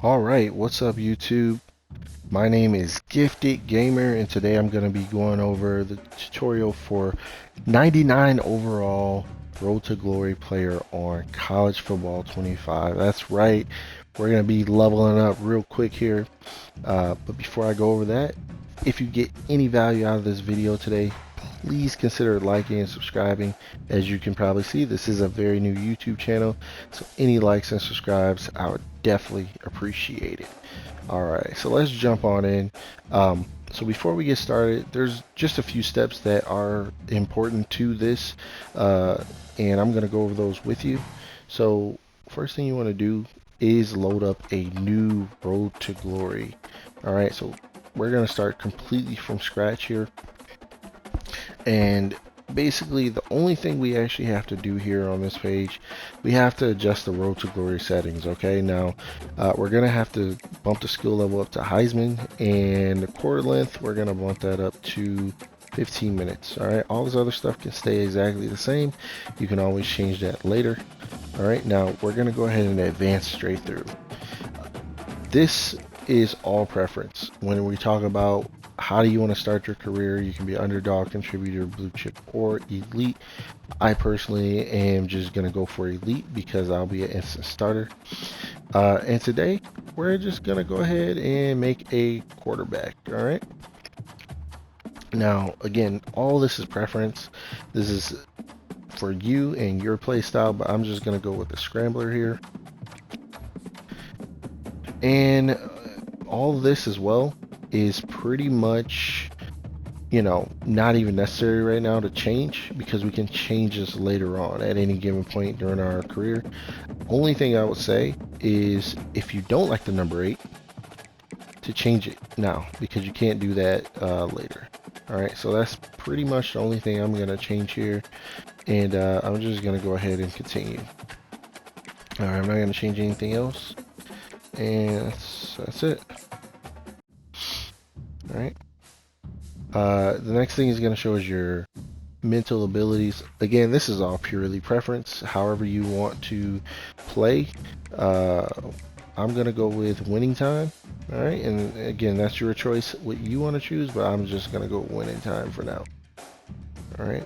All right, what's up YouTube? My name is Gifted Gamer and today I'm going to be going over the tutorial for 99 overall Road to Glory player on College Football 25. That's right, we're going to be leveling up real quick here. But before I go over that, if you get any value out of this video today, please consider liking and subscribing. As you can probably see, this is a very new YouTube channel, so any likes and subscribes, I would definitely appreciate it. Alright, so let's jump on in. So before we get started, there's just a few steps that are important to this, and I'm going to go over those with you. So first thing you want to do is load up a new Road to Glory. Alright, so we're going to start completely from scratch here. And basically the only thing we actually have to do here on this page, we have to adjust the Road to Glory settings. Okay, now we're gonna have to bump the skill level up to Heisman, and the quarter length we're gonna bump that up to 15 minutes. All right, all this other stuff can stay exactly the same. You can always change that later. All right, now we're gonna go ahead and advance straight through. This is all preference. When we talk about how do you want to start your career, you can be underdog, contributor, blue chip, or elite. I personally am just going to go for elite because I'll be an instant starter. And today, we're just going to go ahead and make a quarterback. All right. Now, again, all this is preference. This is for you and your play style, but I'm just going to go with the scrambler here. And all this as well is pretty much, not even necessary right now to change, because we can change this later on at any given point during our career. Only thing I would say is if you don't like the number 8, to change it now, because you can't do that later. Alright, so that's pretty much the only thing I'm going to change here, and I'm just going to go ahead and continue. Alright, I'm not going to change anything else, and that's it. Alright. The next thing is going to show is your mental abilities. Again, this is all purely preference, however you want to play. I'm going to go with winning time. All right, and again, that's your choice what you want to choose, but I'm just going to go winning time for now. All right,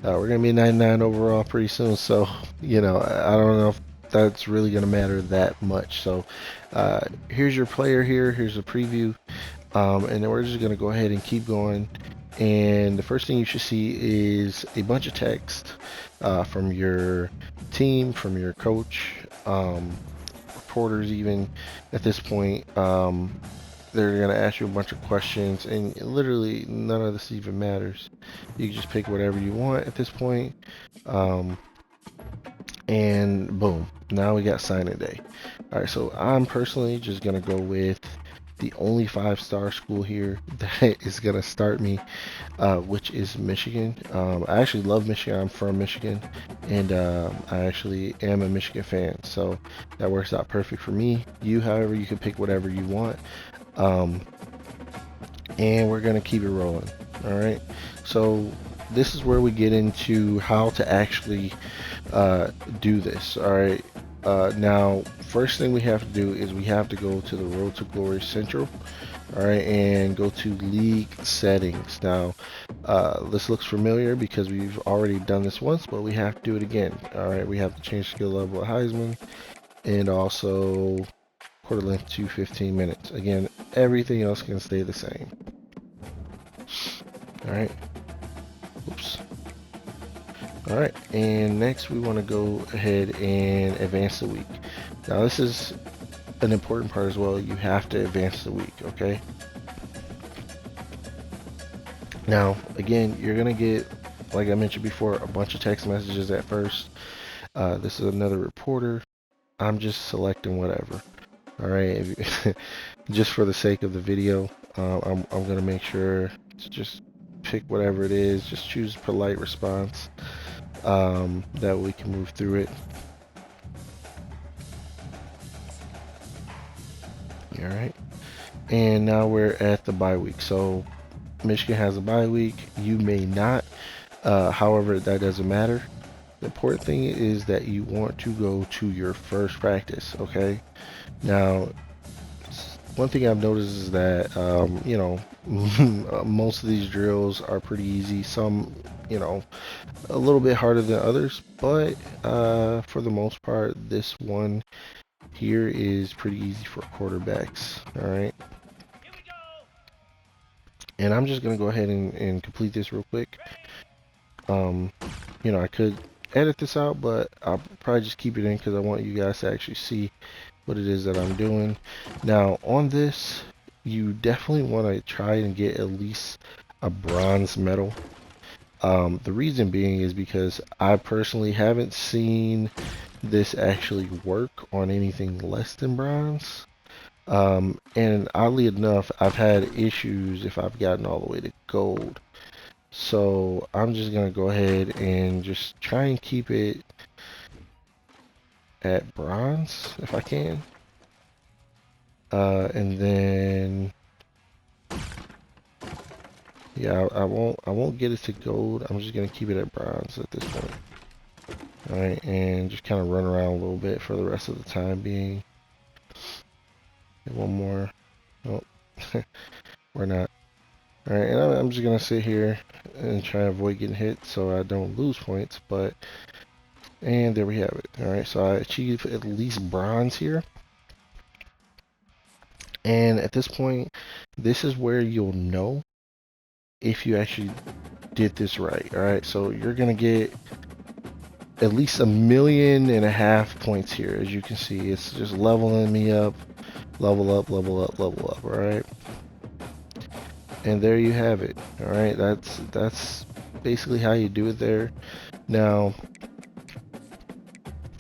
we're going to be 99 overall pretty soon, so I don't know if that's really going to matter that much. So here's your player here, here's a preview. And then we're just going to go ahead and keep going. And the first thing you should see is a bunch of text from your team, from your coach, reporters even at this point. They're going to ask you a bunch of questions, and literally none of this even matters. You can just pick whatever you want at this point. And boom, now we got signing day. All right, so I'm personally just going to go with the only 5-star school here that is going to start me, which is Michigan. I actually love Michigan. I'm from Michigan, and I actually am a Michigan fan, so that works out perfect for me. You, however, you can pick whatever you want, and we're going to keep it rolling. All right, so this is where we get into how to actually do this. All right, now first thing we have to do is we have to go to the Road to Glory Central. All right, and go to league settings. Now this looks familiar because we've already done this once, but we have to do it again. All right, we have to change skill level at Heisman, and also quarter length to 15 minutes. Again, everything else can stay the same. All right, oops. All right, and next we want to go ahead and advance the week. Now this is an important part as well. You have to advance the week, okay? Now, again, you're gonna get, like I mentioned before, a bunch of text messages at first. This is another reporter. I'm just selecting whatever. All right, just for the sake of the video, I'm gonna make sure to just pick whatever it is. Just choose polite response. That we can move through it. All right, and now we're at the bye week. So Michigan has a bye week. You may not. However, that doesn't matter. The important thing is that you want to go to your first practice. Okay. Now, one thing I've noticed is that, you know, most of these drills are pretty easy. Some, you know, a little bit harder than others, but for the most part, this one here is pretty easy for quarterbacks. All right. And I'm just going to go ahead and complete this real quick. You know, I could edit this out, but I'll probably just keep it in because I want you guys to actually see what it is that I'm doing. Now, on this, you definitely want to try and get at least a bronze medal. The reason being is because I personally haven't seen this actually work on anything less than bronze. And oddly enough, I've had issues if I've gotten all the way to gold. So I'm just gonna go ahead and just try and keep it at bronze if I can. And then yeah, I won't get it to gold. I'm just gonna keep it at bronze at this point. All right, and just kind of run around a little bit for the rest of the time being. And one more. Oh, we're not. All right, and I'm just gonna sit here and try to avoid getting hit so I don't lose points. But and there we have it. All right, so I achieved at least bronze here. And at this point, this is where you'll know if you actually did this right. All right, so you're gonna get at least 1.5 million points here. As you can see, it's just leveling me up, level up, level up, level up. All right, and there you have it. All right, that's basically how you do it there. Now,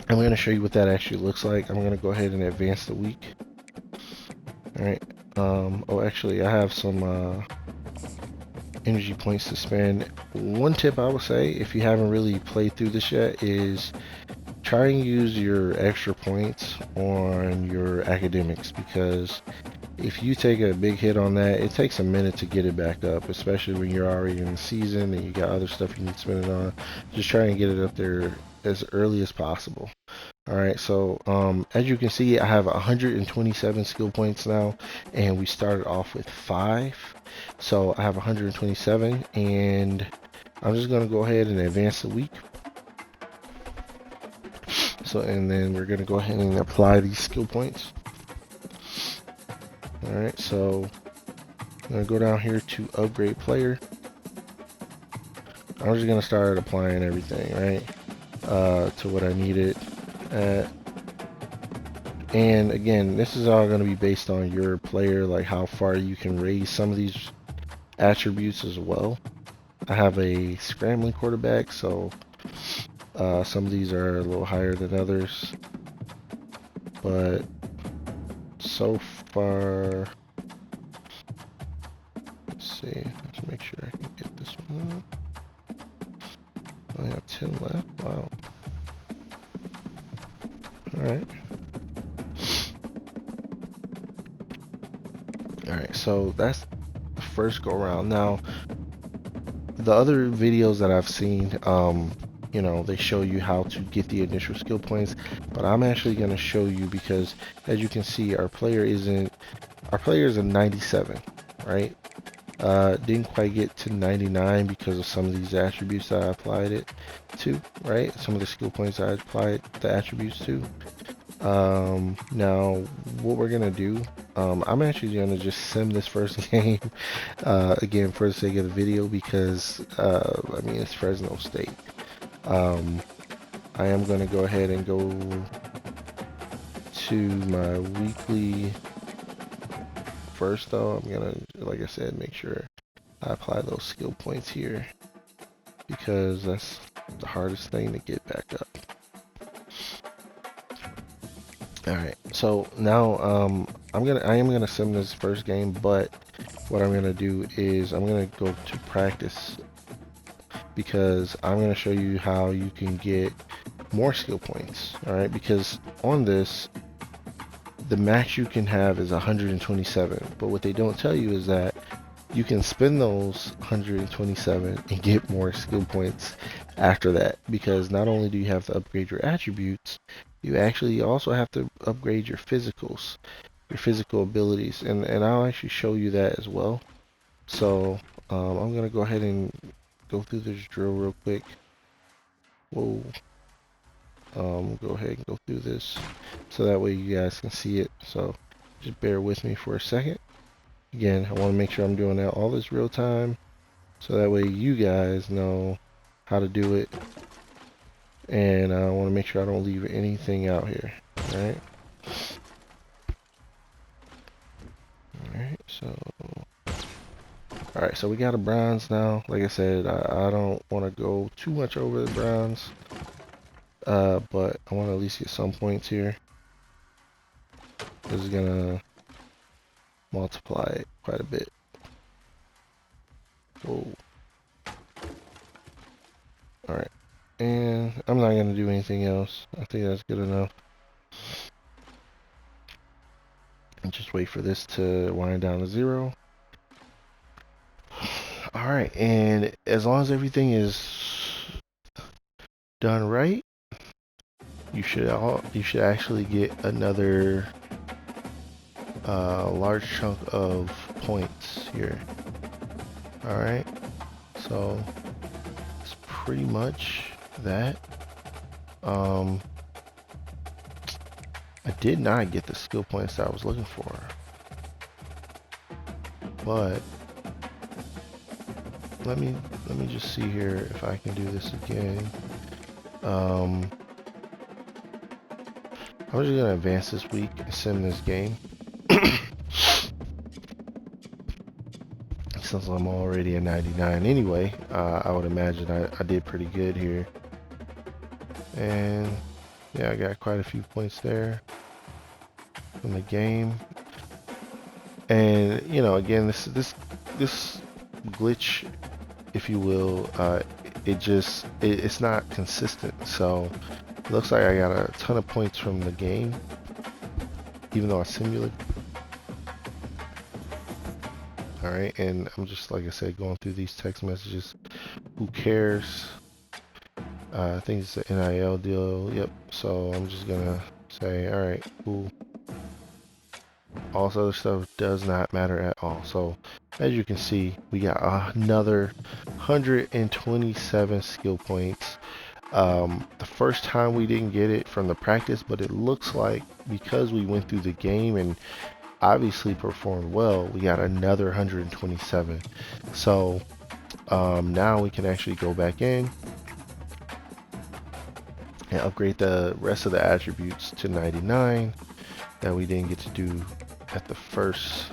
I'm going to show you what that actually looks like. I'm going to go ahead and advance the week. All right. Oh, actually, I have some energy points to spend. One tip I would say, if you haven't really played through this yet, is try and use your extra points on your academics, because if you take a big hit on that, it takes a minute to get it back up, especially when you're already in the season and you got other stuff you need to spend it on. Just try and get it up there as early as possible. All right, so as you can see, I have 127 skill points now, and we started off with 5. So I have 127, and I'm just gonna go ahead and advance the week. So, and then we're gonna go ahead and apply these skill points. All right, so I'm gonna go down here to upgrade player. I'm just gonna start applying everything, right, to what I need it at. And again, this is all going to be based on your player, like how far you can raise some of these attributes as well. I have a scrambling quarterback, so some of these are a little higher than others. But so far, let's see, let's make sure I can get this one up. I only have 10 left. Wow. Alright. Alright, so that's the first go around. Now, the other videos that I've seen, you know, they show you how to get the initial skill points, but I'm actually going to show you, because as you can see, our player is a 97, right? Didn't quite get to 99 because of some of these attributes that I applied it to, right? Some of the skill points I applied the attributes to. Now what we're gonna do, I'm actually gonna just sim this first game, again, for the sake of the video, because I mean, it's Fresno State. I am gonna go ahead and go to my weekly first, though. I'm gonna, like I said, make sure I apply those skill points here, because that's the hardest thing to get back up. Alright, so now I am gonna sim this first game, but what I'm gonna do is I'm gonna go to practice, because I'm gonna show you how you can get more skill points. Alright, because on this, the max you can have is 127, but what they don't tell you is that you can spend those 127 and get more skill points after that, because not only do you have to upgrade your attributes, you actually also have to upgrade your physicals. your physical abilities, and I'll actually show you that as well. So I'm gonna go ahead and go through this drill real quick. Whoa. Go ahead and go through this so that way you guys can see it. So just bear with me for a second. Again, I want to make sure I'm doing that all this real time so that way you guys know how to do it, and I want to make sure I don't leave anything out here. Alright. Alright, so we got a bronze now. Like I said, I don't want to go too much over the bronze, but I want to at least get some points here. This is gonna multiply it quite a bit. Whoa. Alright, and I'm not gonna do anything else. I think that's good enough. And just wait for this to wind down to 0. Alright, and as long as everything is done right, you should actually get another large chunk of points here. Alright, so it's pretty much that. I did not get the skill points that I was looking for, but let me just see here if I can do this again. I'm just gonna advance this week and sim this game. Since I'm already at 99 anyway, I would imagine I did pretty good here. And yeah, I got quite a few points there from the game. And you know, again, this glitch, if you will, it's not consistent. So it looks like I got a ton of points from the game, even though I simulate. Alright, and I'm just, like I said, going through these text messages. Who cares? I think it's an NIL deal. Yep. So I'm just gonna say, alright, cool. All this other stuff does not matter at all. So as you can see, we got another 127 skill points. The first time we didn't get it from the practice, but it looks like because we went through the game and obviously performed well, we got another 127. So now we can actually go back in and upgrade the rest of the attributes to 99 that we didn't get to do at the first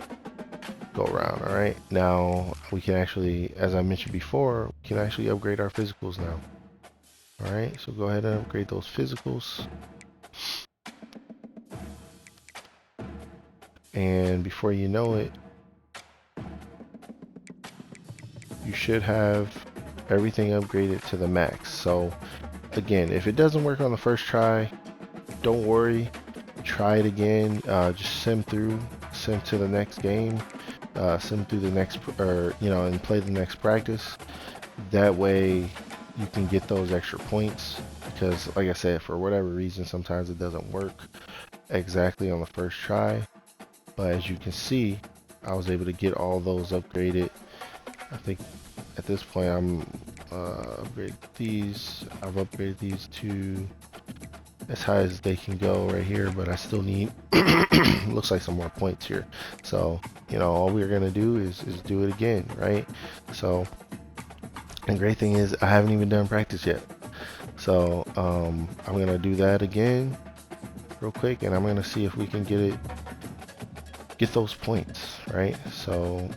go around. All right, now we can actually, as I mentioned before, we can actually upgrade our physicals now. All right, so go ahead and upgrade those physicals. And before you know it, you should have everything upgraded to the max. So again, if it doesn't work on the first try, don't worry, try it again. Just sim to the next game, sim through the next, and play the next practice. That way you can get those extra points, because like I said, for whatever reason, sometimes it doesn't work exactly on the first try. But as you can see, I was able to get all those upgraded. I think at this point I'm upgraded these. I've upgraded these to as high as they can go right here, but I still need looks like some more points here. So you know, all we're gonna do is do it again, right? So the great thing is I haven't even done practice yet. So I'm gonna do that again real quick, and I'm gonna see if we can get those points, right? So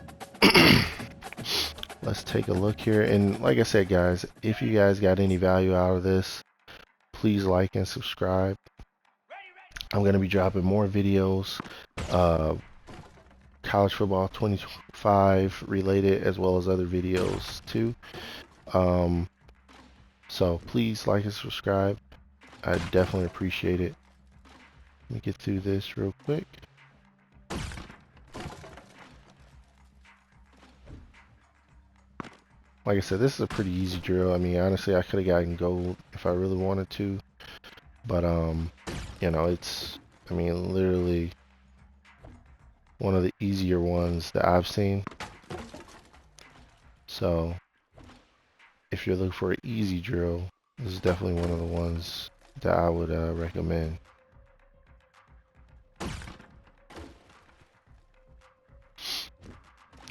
let's take a look here. And like I said, guys, if you guys got any value out of this, please like and subscribe. I'm going to be dropping more videos, college football 25 related, as well as other videos too. So please like and subscribe. I definitely appreciate it. Let me get through this real quick. Like I said, this is a pretty easy drill. I mean, honestly, I could have gotten gold if I really wanted to, but you know, it's, I mean, literally one of the easier ones that I've seen. So if you're looking for an easy drill, this is definitely one of the ones that I would recommend.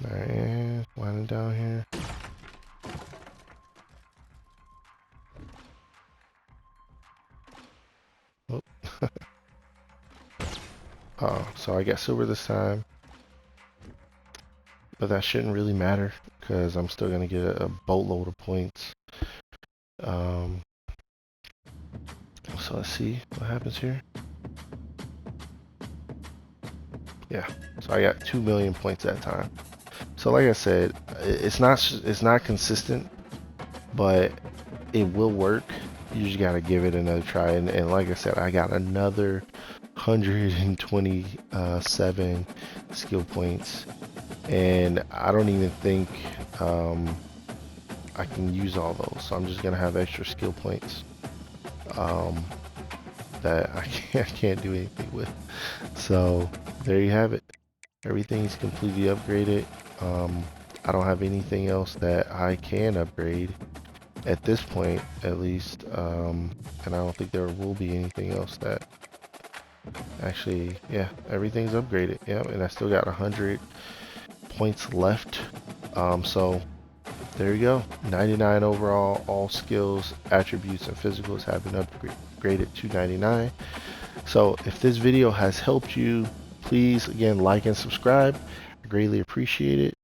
Alright, and winding down here. Oh. Oh, so I got silver this time. But that shouldn't really matter because I'm still going to get a boatload of points. So let's see what happens here. Yeah, so I got 2 million points that time. So like I said, it's not consistent, but it will work. You just gotta give it another try. And like I said, I got another 127 skill points, and I don't even think I can use all those. So I'm just gonna have extra skill points that I can't do anything with. So there you have it. Everything's completely upgraded. I don't have anything else that I can upgrade at this point, at least. And I don't think there will be anything else that actually, yeah, everything's upgraded. Yeah, and I still got 100 points left. So there you go. 99 overall. All skills, attributes, and physicals have been upgraded to 99. So if this video has helped you, please again like and subscribe. I greatly appreciate it.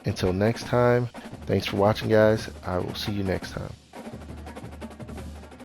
Until next time, thanks for watching, guys. I will see you next time.